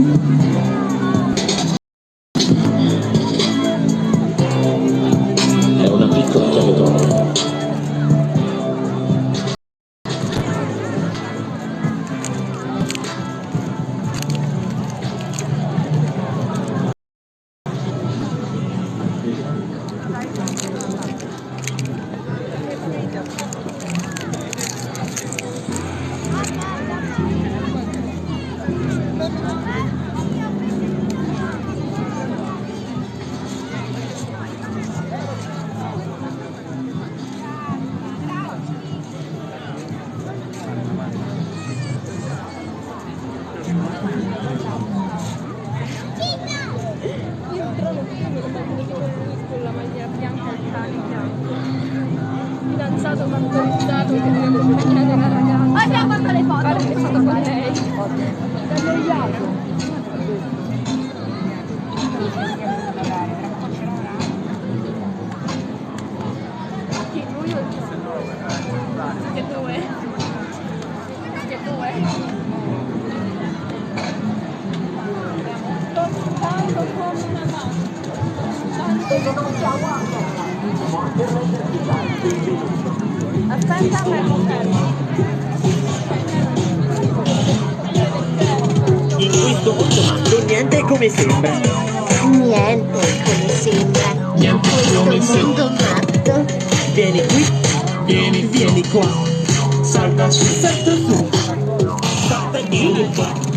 È una piccola chiave d'oro. Con la maglia bianca e il cane bianco, fidanzato motorizzato che deve accompagnare la ragazza. Abbiamo fatto le foto. Pare che è stato con lei. Chi lui o chi? Che due? Che due? Tanto come una mano. Aspetta, me lo fermo. In questo mondo matto niente è come sembra. Niente come sembra. Niente come Questo sembra. mondo matto. Vieni qui, vieni qua. Salta su, salta su. Salta, vieni qua.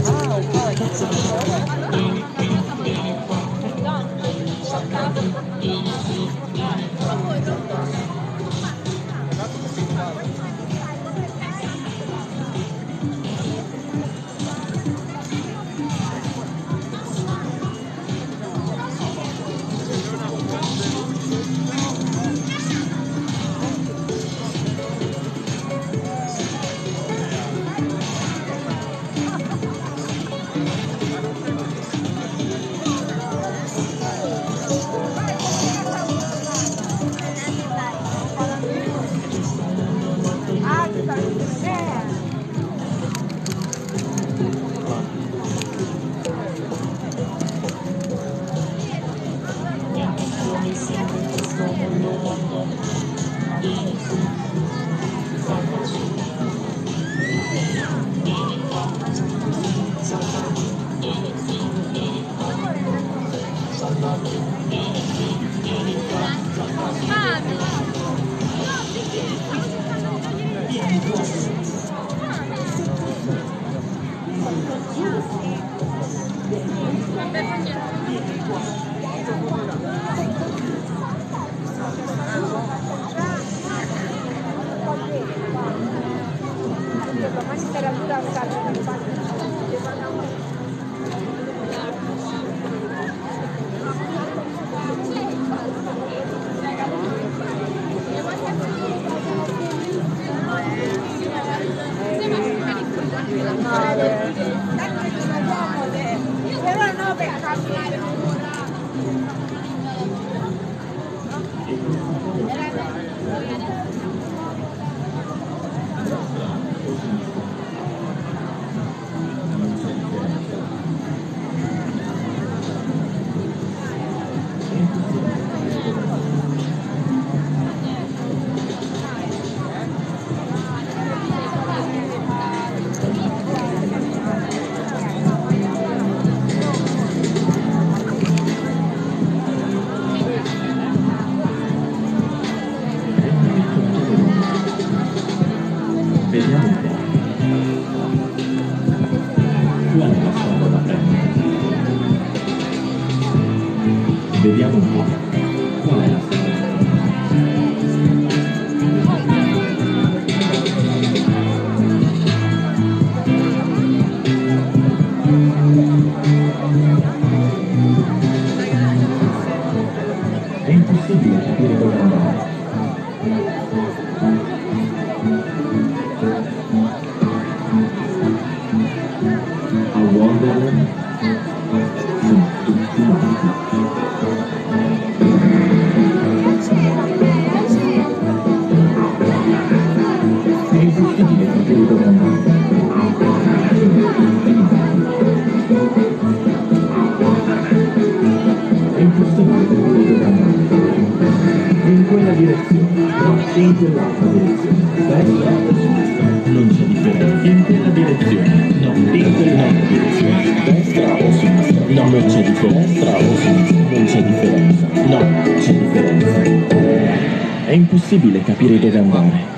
Vediamo un po'. Qual è la strada da prendere? Vediamo un po'. Qual è la strada da prendere? È impossibile capire dove andare. A Wonderland sono tutti morti. È impossibile capire dove andare. Sono tutti morti. in quell'altra direzione. Destra o sinistra? Non c'è differenza. In quella direzione? No. In quell'altra direzione? Destra o sinistra? No, non c'è differenza. Destra o sinistra? Non c'è differenza. No, c'è differenza. È impossibile capire dove andare.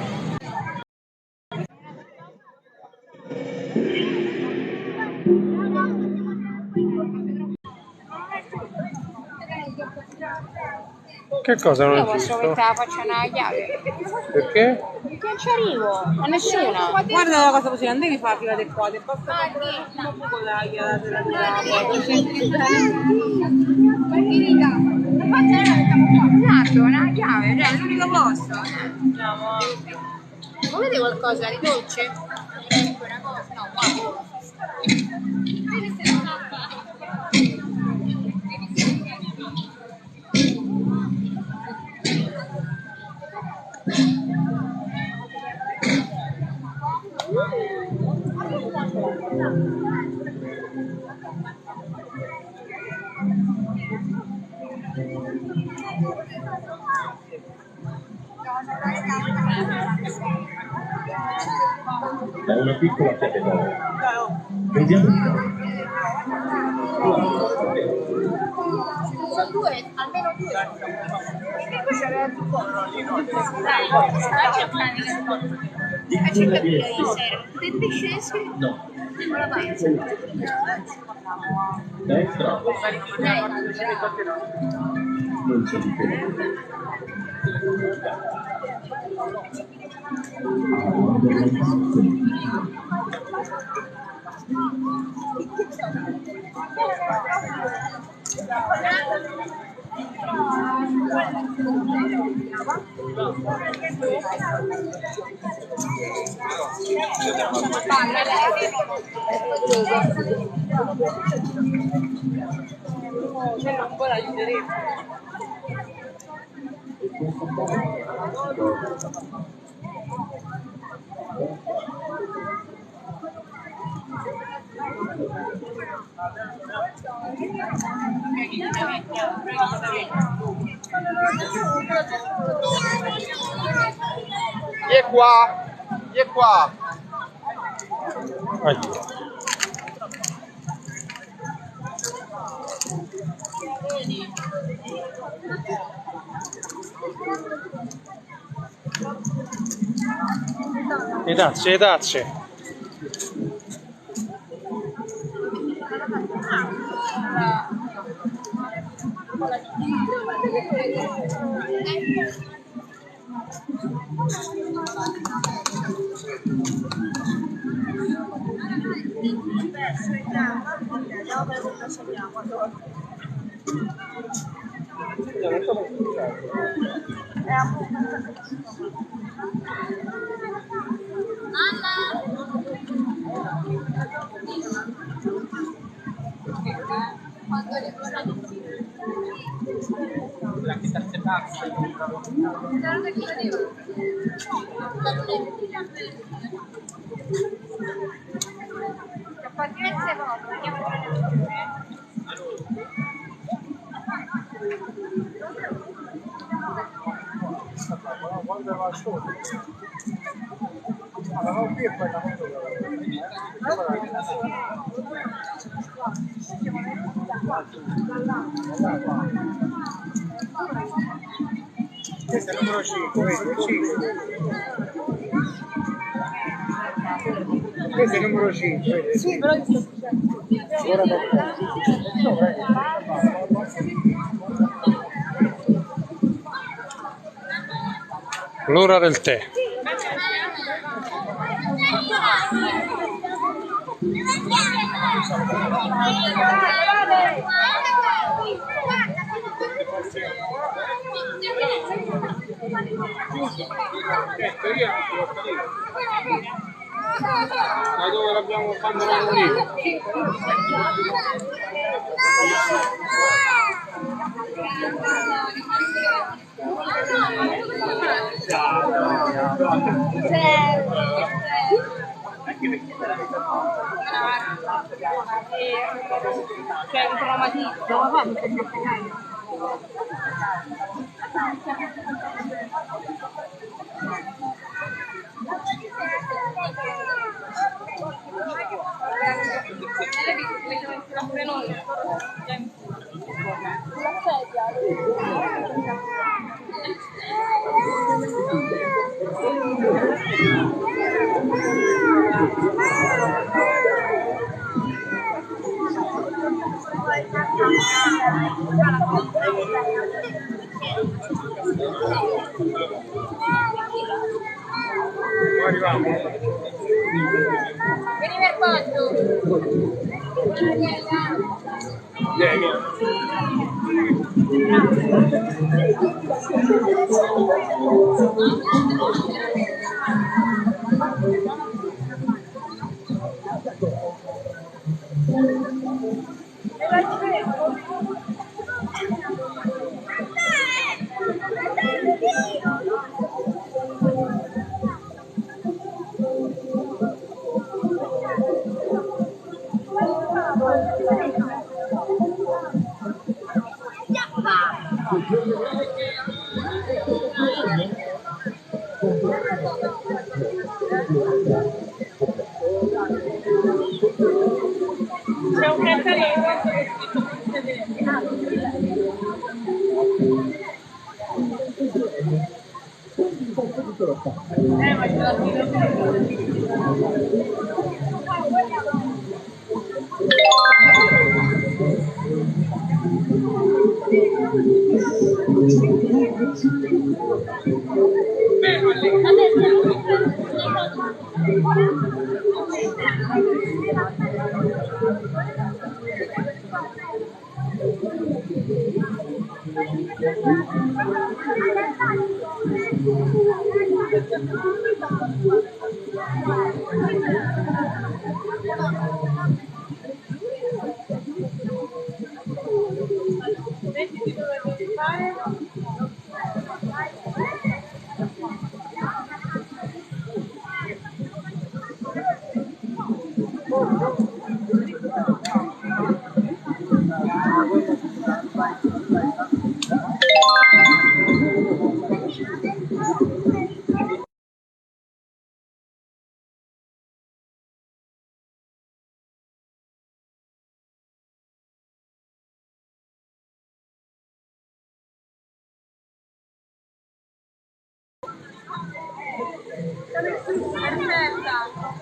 Che cosa non Io è posso giusto? mettere la faccia nella chiave. Perché? Non ci arrivo, a nessuna. Guarda la cosa così, non devi fare fila del quadro, basta comprare un po' con la Esatto, una chiave, cioè è l'unico posto. Volete qualcosa di dolce? Una cosa? No, guarda. Da una piccola chiave d'oro. Vediamo un po'. Sono due, almeno due. Perché qui c'era più poco. C'è planica. Faccio capire ieri sera. Potete scesi? No. Ora vai. Destra. Non c'è differenza. un po' l'aiuteremo. Vieni qua, vieni qua. Le tazze, le tazze. Questo è il numero 5, vedi? 5. Questo è il numero 5, vedi? Sì, però ti sto dicendo. L'ora del tè. Da dove l'abbiamo fatto morire? Cioè, un traumatizzo, ma fa Vieni per posto. C'è un cartello che scritto ma ce l'ha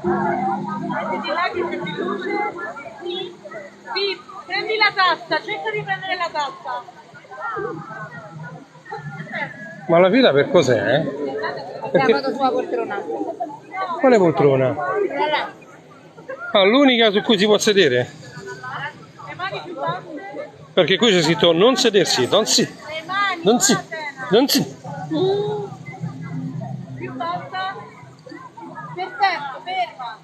Mettiti là che c'è più luce. Sì, prendi la tazza, cerca di prendere la tazza. Ma la fila per cos'è? Abbiamo vado sulla poltrona. Quale poltrona? Ah, l'unica su cui si può sedere? Le mani più basse. Perché qui c'è scritto non sedersi, non si, Le mani. non si, non si. Più bassa. Perfetto, ferma.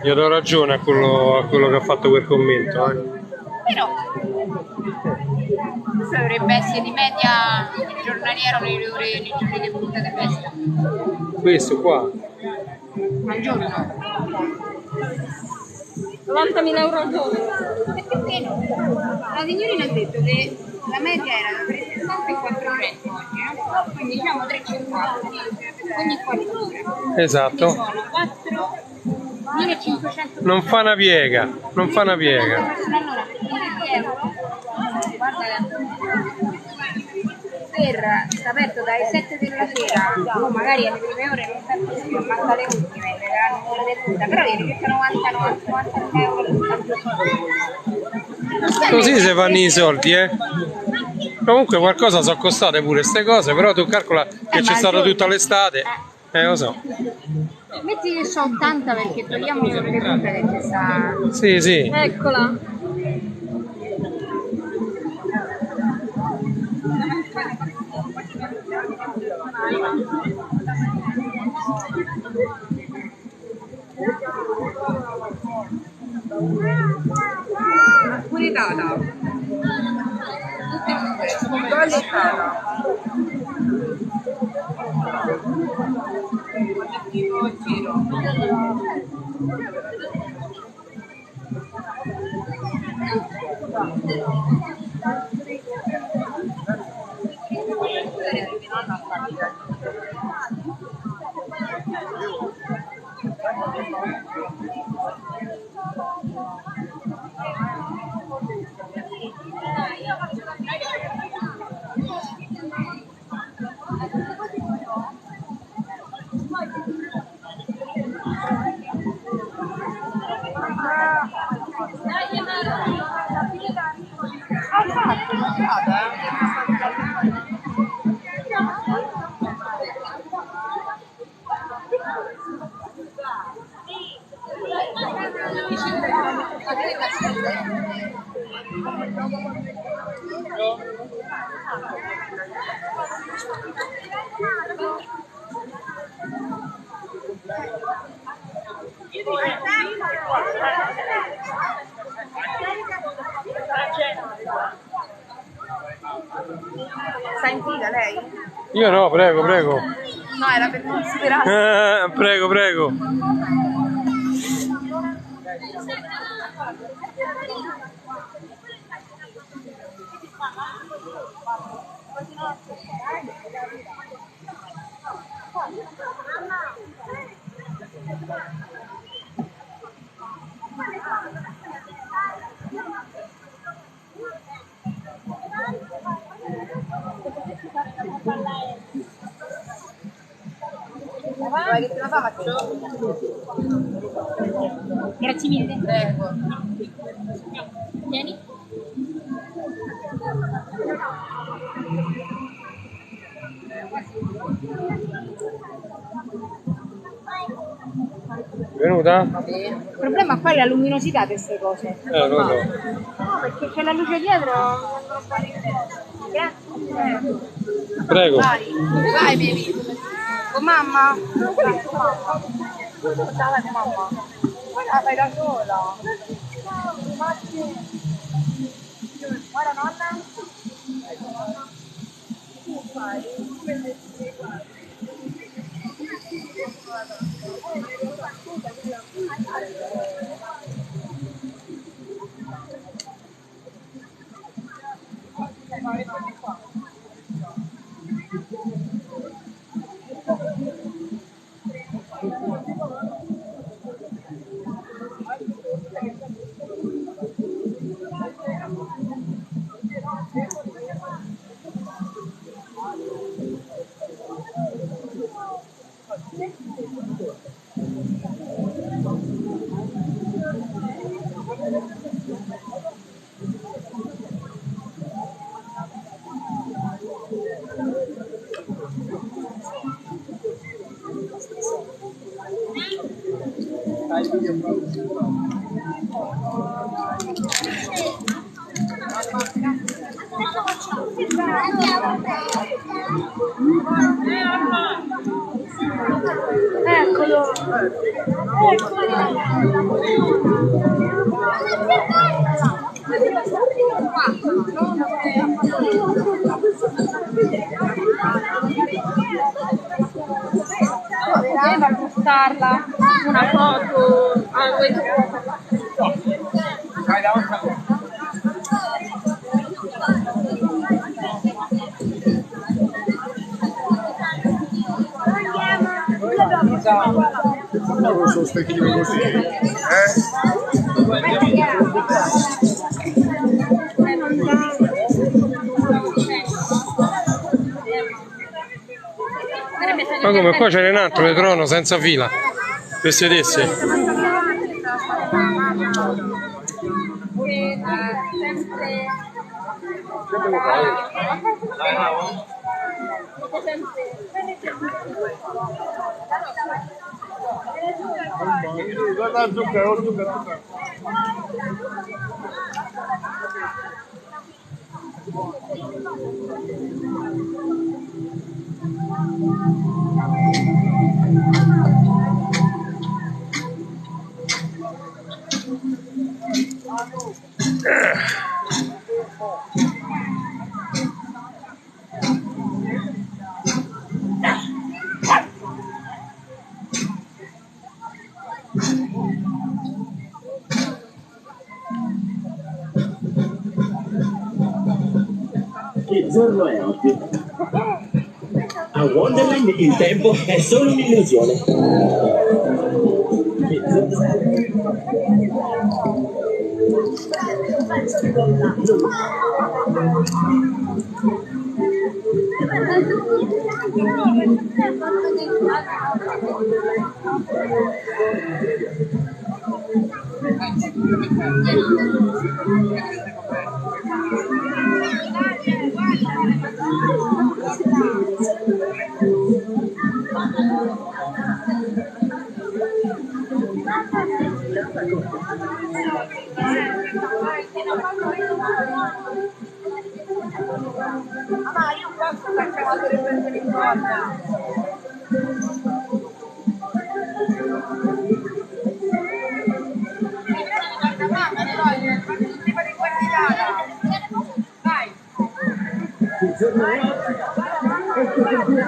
Io do ragione a quello che ha fatto quel commento. Però questo dovrebbe essere di media il giornaliero nei giorni che puntate festa. Questo qua. Al giorno. 90.000 euro al giorno. Perché meno? La signorina ha detto che la media era tra 360 e 400 oggi, no? Quindi diciamo 3,50 ogni 4 ore. Esatto. Sono 4.500. Non fa una piega, non fa una piega. Allora, per 10 euro, guarda per sta aperto dalle 7 della sera, o magari alle prime ore non sempre più, ma alle ultime, le daranno ore di punta, però viene circa 90 euro al giorno. Così si fanno i soldi, Comunque qualcosa sono costate pure queste cose, però tu calcola che c'è stato tutta l'estate. Lo so. Metti che so 80 perché togliamo le ore di punta che c'è sta. Sì, sì. Eccola. Sta in fila lei? Io no, prego, prego. No, era per non superare. Prego, prego. Vuoi che te la faccio? Grazie mille. Prego. Tieni. Venuta? Il problema qua è la luminosità di queste cose. Lo so. No, perché c'è la luce dietro. Prego. Vai, vai baby. Con mamma? Vai, con mamma. Vai con mamma. Poi la fai da sola. Guarda nonna. Eccolo. Vieni a postarla una foto. Non so stecchino così. Ma come qua c'era un altro di trono senza fila per sedersi? Guarda zucchero, zucchero. Che giorno è oggi? A Wonderland il tempo è solo un'illusione. Che giorno è? Che giorno è oggi?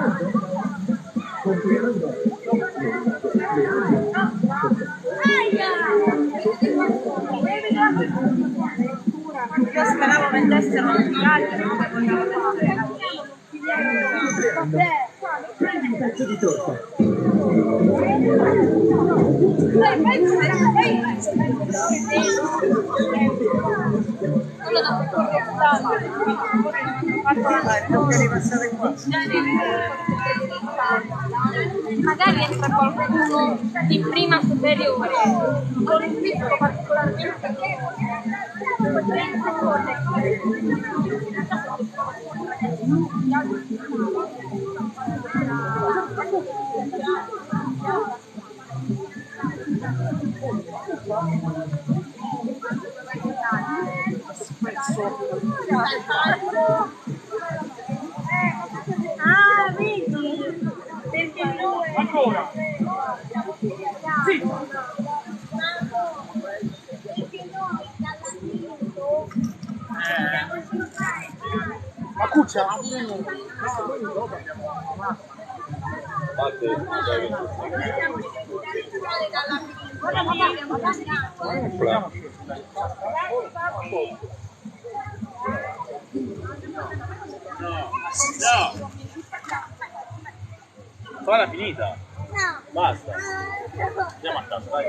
Ecco che compleanno. Io speravo vendessero un Un pezzo di torta. Magari entra qualcuno di prima superiore con un disco particolarmente Ah, vedi? Perché noi... Ancora? Sì. La cuccia? No! Falla finita! Basta! Andiamo a casa, dai!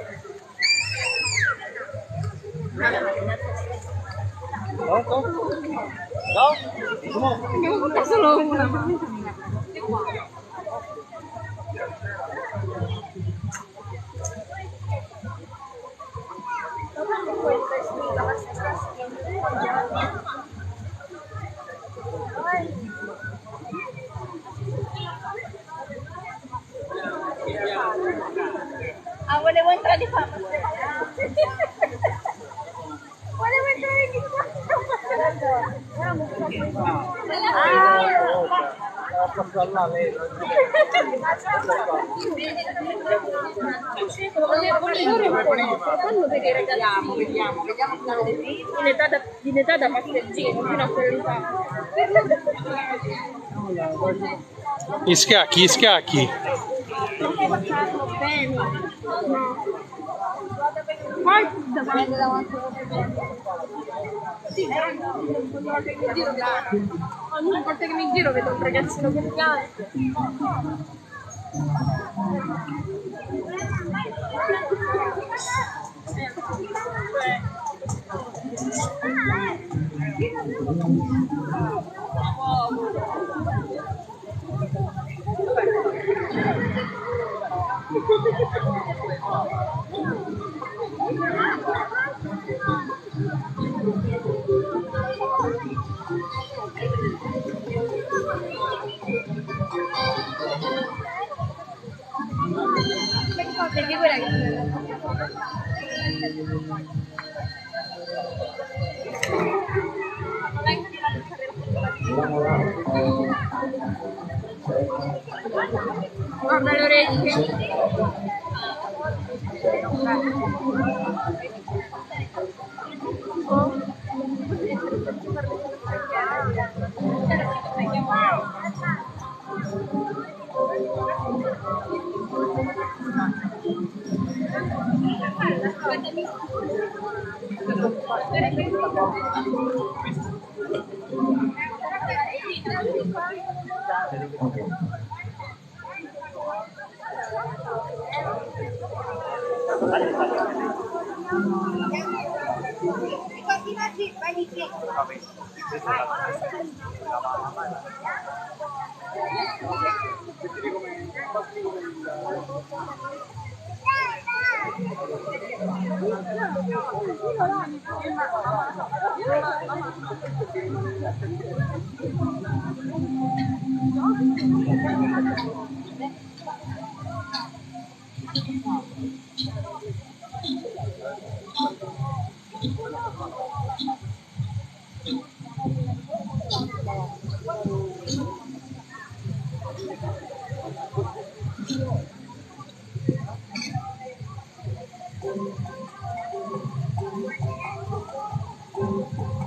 Abbiamo fatto solo una. Ah, volevo entrare di qua. Volevo entrare di qua. Vediamo in età da passeggino fino a quell'età. Gli scacchi, gli scacchi. Poi davanti sì, ogni volta che mi giro vedo un ragazzino che piange. Perché quella che... Guarda le orecchie.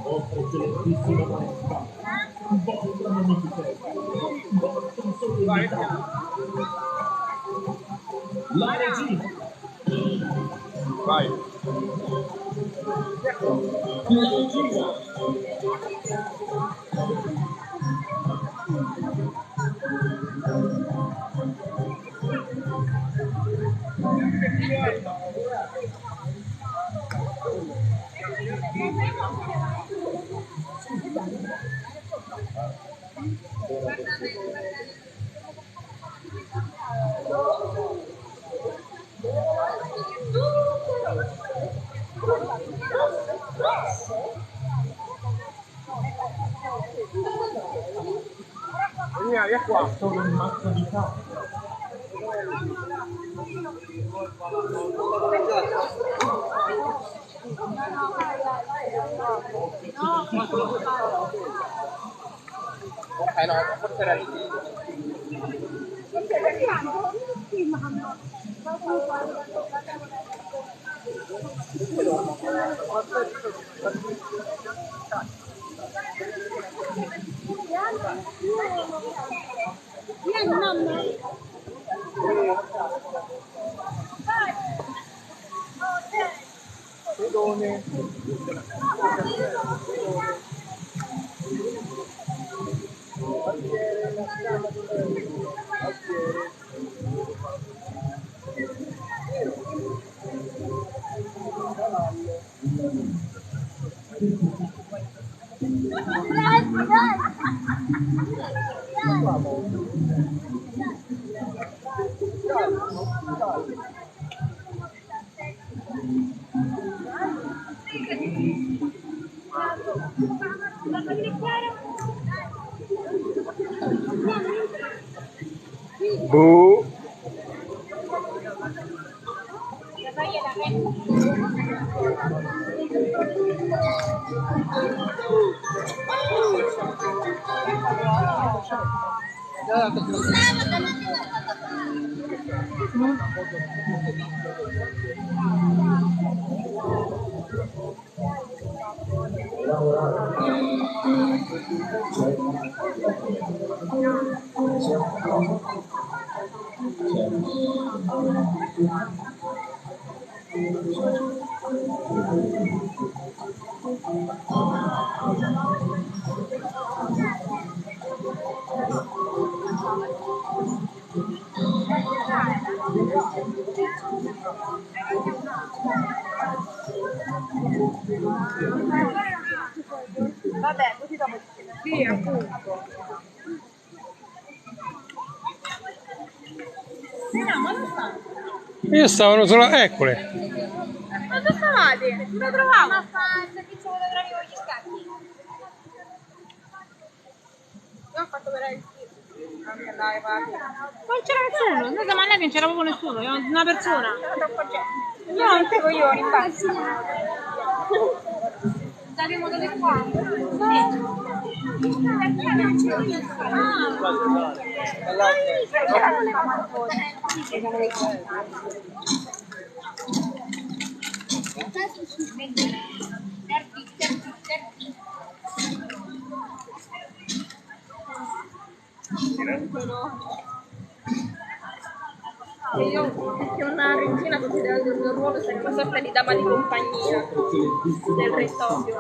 Vostra eccellentíssima maestà, vostra magnificenza, vostra solennità. La regina. Vai. La regina. Via qua. Sono un mazzo di capo. No, forse era lì. Boh. Vabbè, così dopo sì, appunto. No, ma non sta. Io stavano solo. Eccole. Ma dove stavate? Dove trovavo? Ma fa il servizio fotografico con gli scacchi. Io ho fatto per il non c'era nessuno, noi siamo andati, non c'era proprio nessuno, una persona. No, non sei coglioni, basta. Saremo dove qua? E io, che una regina considerando il mio ruolo, sarei una sorta di dama di compagnia del re Tokyo.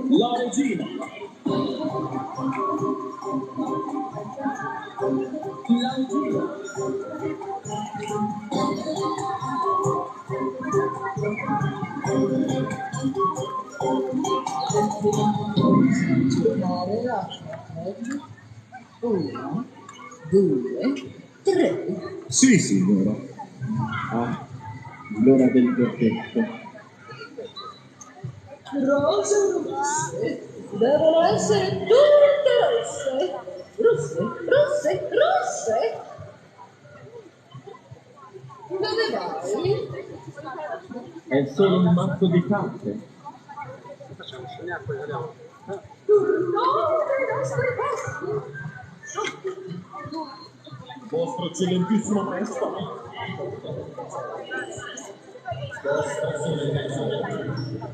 La regina. La regina. Uno, due, tre. Sì, signora. Ah, l'ora del verdetto. Rose rosse. Devono essere tutte rosse. Rosse, rosse, rosse. Dove vai? È solo un mazzo di carte. Tornate ai nostri posti. Vostra eccellentissima maestà. Vostra eccellentissima.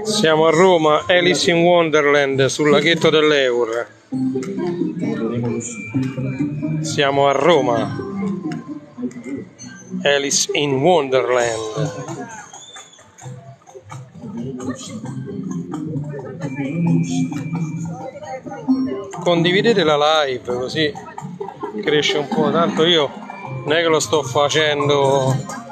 Siamo a Roma, Alice in Wonderland, sul laghetto dell'Eur. Siamo a Roma, Alice in Wonderland. Condividete la live così cresce un po', tanto io non è che lo sto facendo.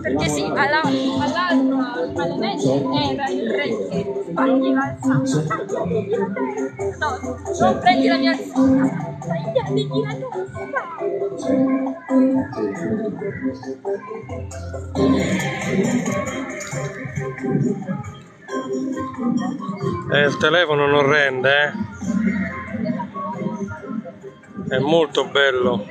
Perché sì, all'altro era il re che spagni l'alzata. No, non prendi la mia alzata, tagliategli la testa. Il telefono non rende, È molto bello.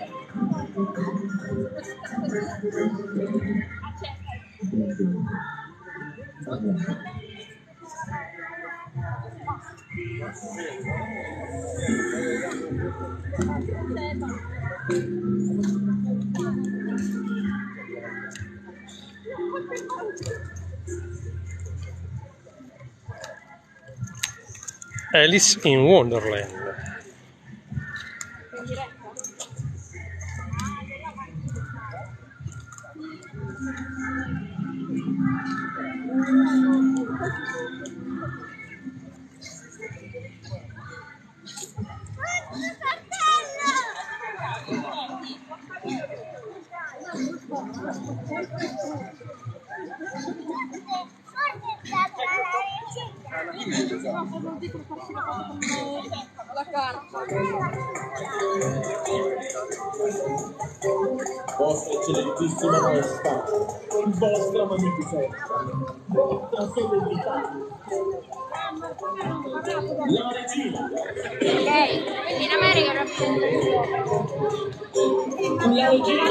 Alice in Wonderland. La carta. Vostra eccellentissima maestà, vostra magnificenza, vostra solennità, la regina, Ok, quindi in America rappresenta la regina.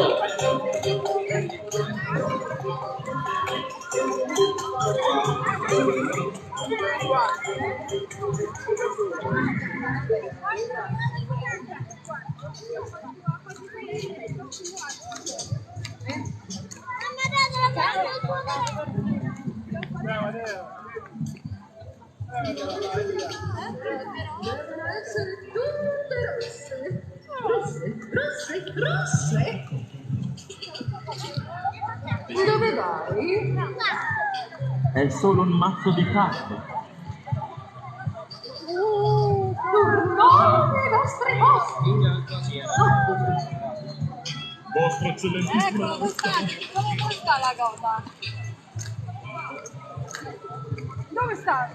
Devono essere tutte rosse. Rosse, rosse, rosse. Dove vai? È solo un mazzo di carte. Tornate ai vostri posti. Vostra Eccellentissima. Ecco, dove sta la cosa? Dove sta?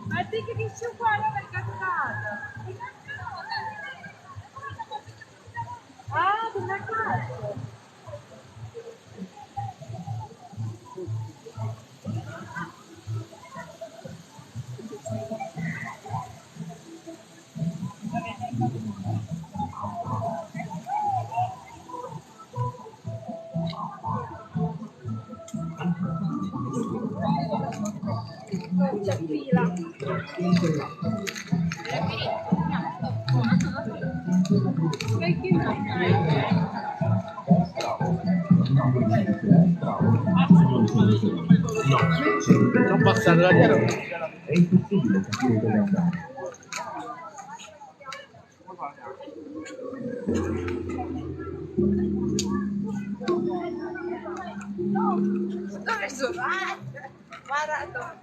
Ma dici che si qua per cascata. Ah, per casa. C'è fila. Non passare da dietro. È impossibile capire dove andare. Dove sono? Guarda.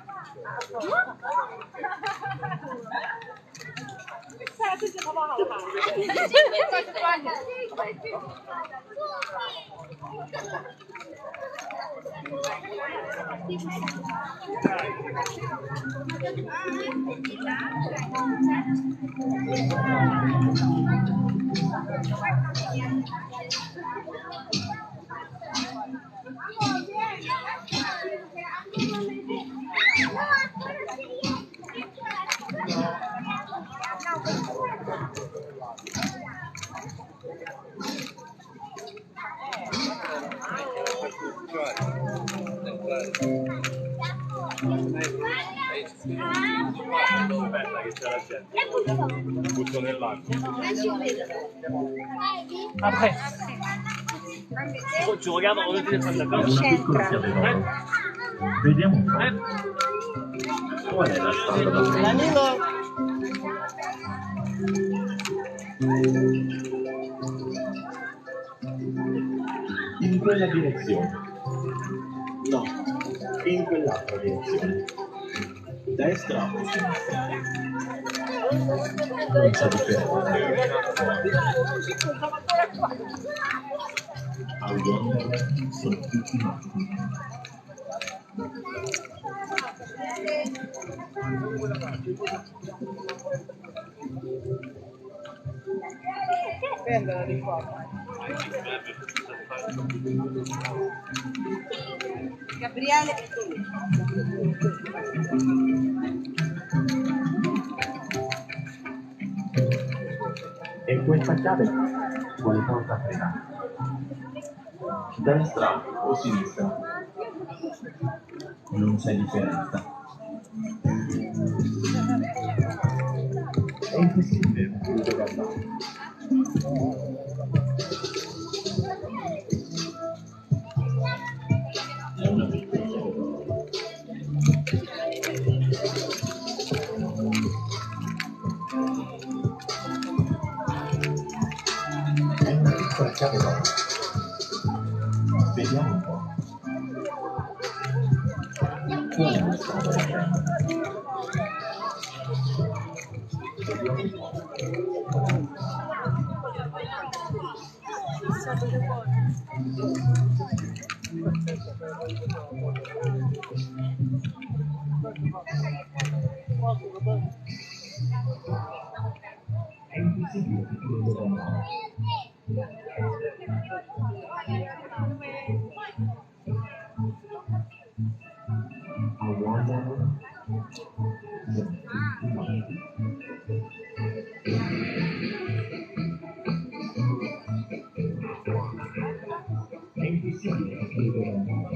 Aspetta che c'è la gente. Butto nell'acqua. Giochiamo con tutti È una piccola chiave d'oro. Vediamo un po'. Qual è la strada da prendere? In quella direzione. No, in quell'altra direzione. Destra o sinistra? Non c'è differenza. A Wonder sono tutti matti. Prendela di qua. Gabriele. E questa chiave quale porta aprirà? Destra o sinistra? Non c'è differenza. È impossibile dove andare. È una piccola chiave d'oro. È una piccola chiave d'oro. Vediamo un po'. Qual è la strada da prendere? Vediamo un po'. È impossibile capire dove andare. A Wonder sono tutti matti. È impossibile capire dove andare.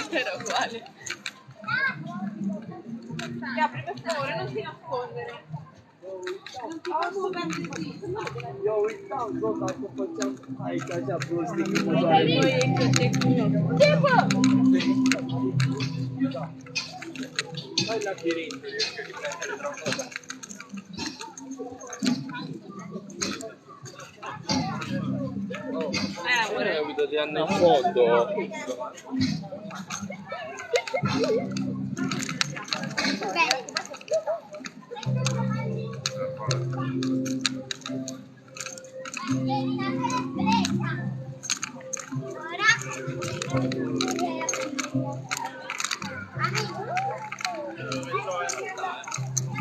Era uguale. Apri per favore, non ti nascondere. Non ti posso dare Fai il labirinto, riesci a riprendere troppo. pure. Ho capito, ti hanno in fondo.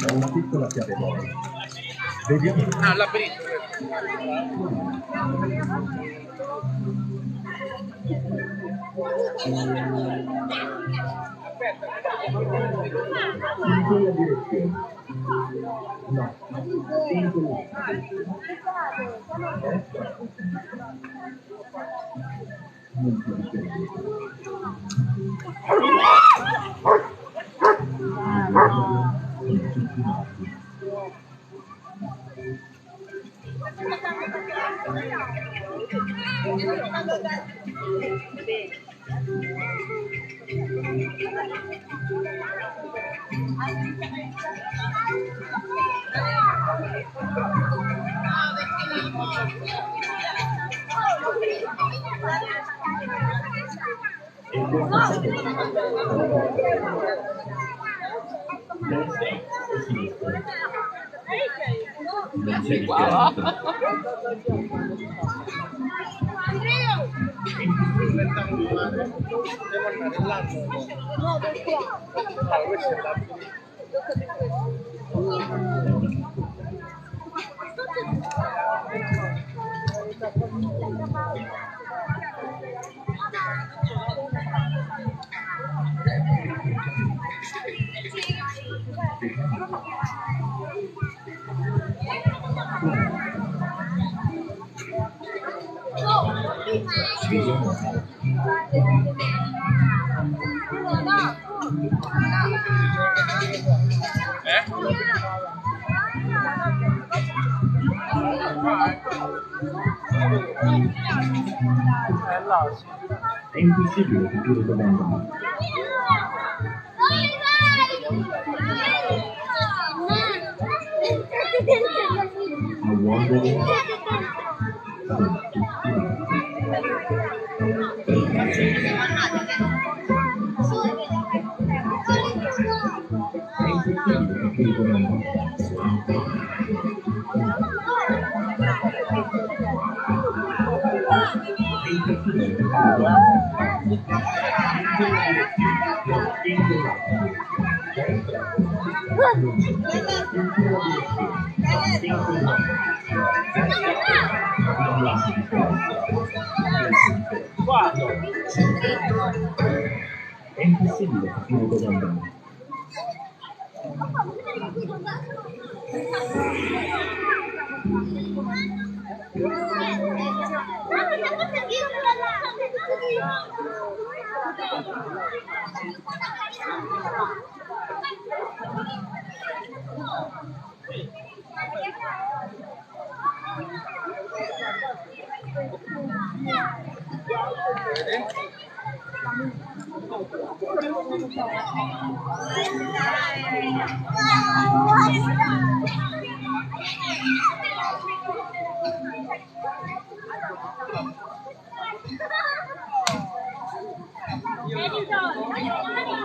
È una piccola chiave d'oro. Vediamo. Ah, il labirinto. In quella direzione. No. In quella. Non si difende. E questa destra e sinistra. Non c'è differenza. È impossibile capire dove andare. A wandering. È impossibile capire dove andare. È impossibile capire dove andare. Editor,